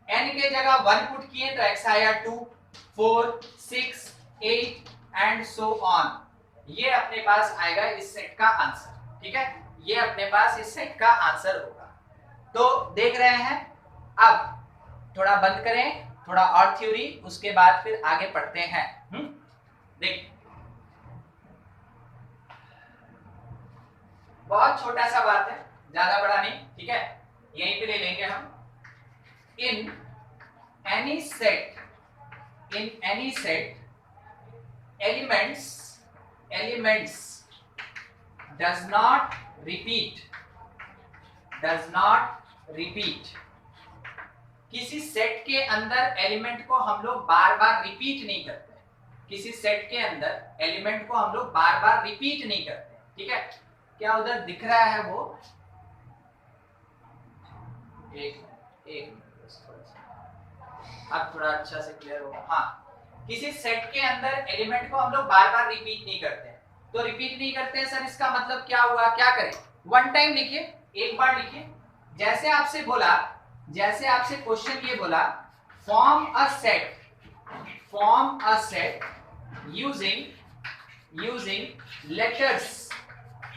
[SPEAKER 1] n के जगह 1 पुट किए तो x आया 2 4 6 8 एंड सो ऑन। ये अपने पास आएगा इस सेट का आंसर, ठीक है। ये अपने पास इस सेट का आंसर होगा। तो देख रहे हैं, अब थोड़ा बंद करें, थोड़ा और थ्योरी, उसके बाद फिर आगे पढ़ते हैं। देख, बहुत छोटा सा बात है, ज्यादा बड़ा नहीं, ठीक है, यहीं पे ले लेंगे हम। In any set elements does not repeat। किसी सेट के अंदर एलिमेंट को हम लोग बार बार रिपीट नहीं करते, किसी सेट के अंदर एलिमेंट को हम लोग बार बार रिपीट नहीं करते, ठीक है। क्या उधर दिख रहा है वो? एक अब थोड़ा अच्छा से क्लियर होगा। हाँ, किसी सेट के अंदर एलिमेंट को हम लोग बार बार रिपीट नहीं करते। तो रिपीट नहीं करते सर, इसका मतलब क्या हुआ? क्या करें? वन टाइम लिखिए, एक बार लिखिए। जैसे आपसे बोला, जैसे आपसे क्वेश्चन ये बोला, form a set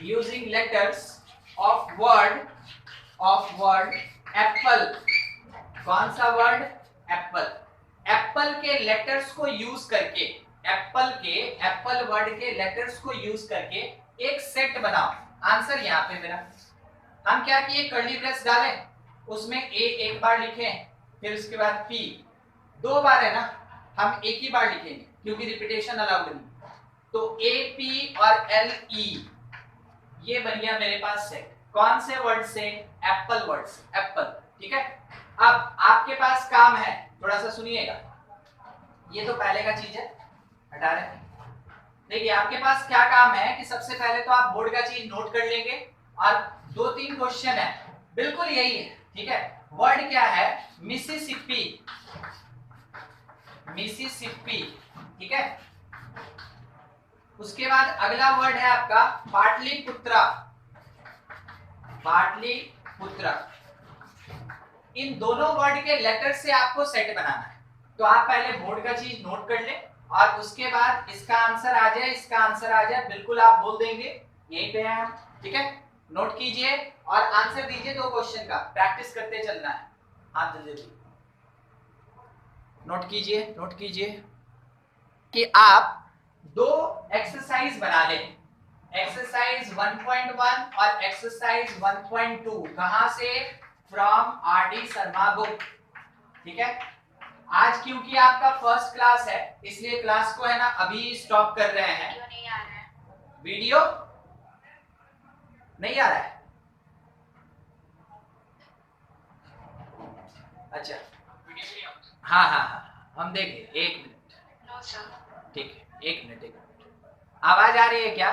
[SPEAKER 1] using letters of word Apple. कौन सा वर्ड? एप्पल। एप्पल के लेटर्स को यूज करके, एप्पल वर्ड के लेटर्स को यूज करके एक सेट बनाओ। आंसर यहाँ पे मेरा, हम क्या किए? कर्ली ब्रेस डालें, उसमें ए एक बार लिखे, फिर उसके बाद पी 2 बार है ना, हम एक ही बार लिखेंगे क्योंकि रिपीटेशन अलाउड नहीं। तो ए पी और एल ई, ये बन गया मेरे पास सेट। कौन से वर्ड से? एप्पल वर्ड से, एप्पल, ठीक है। अब आपके पास काम है, थोड़ा सा सुनिएगा, ये तो पहले का चीज है, हटा रहे हैं। देखिए आपके पास क्या काम है कि सबसे पहले तो आप बोर्ड का चीज नोट कर लेंगे और 2-3 क्वेश्चन है बिल्कुल यही है, ठीक है। वर्ड क्या है? मिसिसिपी, मिसिसिपी, ठीक है। उसके बाद अगला वर्ड है आपका पाटलिपुत्रा, पाटलिपुत्रा। इन दोनों वर्ड के लेटर से आपको सेट बनाना है, तो आप पहले बोर्ड का चीज नोट कर लें और उसके बाद इसका आंसर आ जाए, इसका आंसर आ जाए, बिल्कुल आप बोल देंगे, यहीं पे है हम, ठीक है। नोट कीजिए और आंसर दीजिए 2 क्वेश्चन का, प्रैक्टिस करते चलना है। हाँ जल्दी नोट कीजिए, नोट कीजिए कि आप 2 एक्सरसाइज बना लें, एक्सरसाइज 1.1 और एक्सरसाइज 1.2। कहां से? फ्रॉम आरडी शर्मा बुक, ठीक है। आज क्योंकि आपका फर्स्ट क्लास है इसलिए क्लास को है ना अभी स्टॉप कर रहे हैं। वीडियो नहीं आ रहा है? अच्छा हाँ हाँ हाँ हम देख लें, 1 मिनट, ठीक है, 1 मिनट, 1 मिनट। आवाज आ रही है क्या?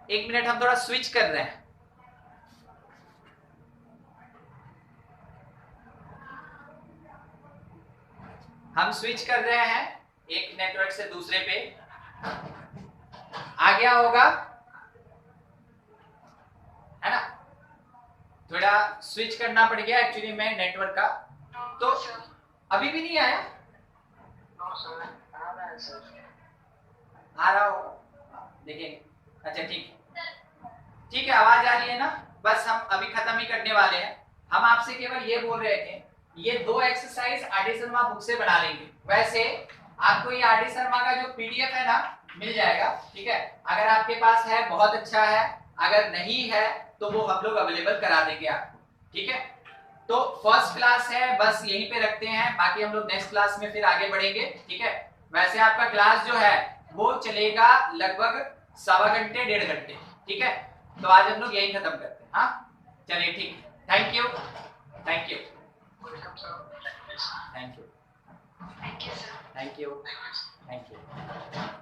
[SPEAKER 1] 1 मिनट, हम थोड़ा स्विच कर रहे हैं। हम स्विच कर रहे हैं एक नेटवर्क से दूसरे पे। आ गया होगा, है ना? थोड़ा स्विच करना पड़ गया एक्चुअली में नेटवर्क का। तो अभी भी नहीं आया? आ रहा होगा, देखेंगे। अच्छा ठीक है, आवाज आ रही है ना? बस हम अभी खत्म ही करने वाले हैं। हम आपसे केवल ये बोल रहे थे, ये 2 एक्सरसाइज आरडी शर्मा बुक से बना लेंगे। वैसे आपको ये आरडी शर्मा का जो पीडीएफ है ना मिल जाएगा, ठीक है। अगर आपके पास है बहुत अच्छा है, अगर नहीं है तो वो हम लोग अवेलेबल करा देंगे आपको, ठीक है। तो फर्स्ट क्लास है बस यहीं पे रखते हैं, बाकी हम लोग नेक्स्ट क्लास में फिर आगे बढ़ेंगे, ठीक है। वैसे आपका क्लास जो है वो चलेगा लगभग 1.25 घंटे 1.5 घंटे, ठीक है। तो आज हम लोग यही खत्म करते हैं। हाँ चलिए ठीक है, thank you, thank you, thank you, thank you, thank you, thank you.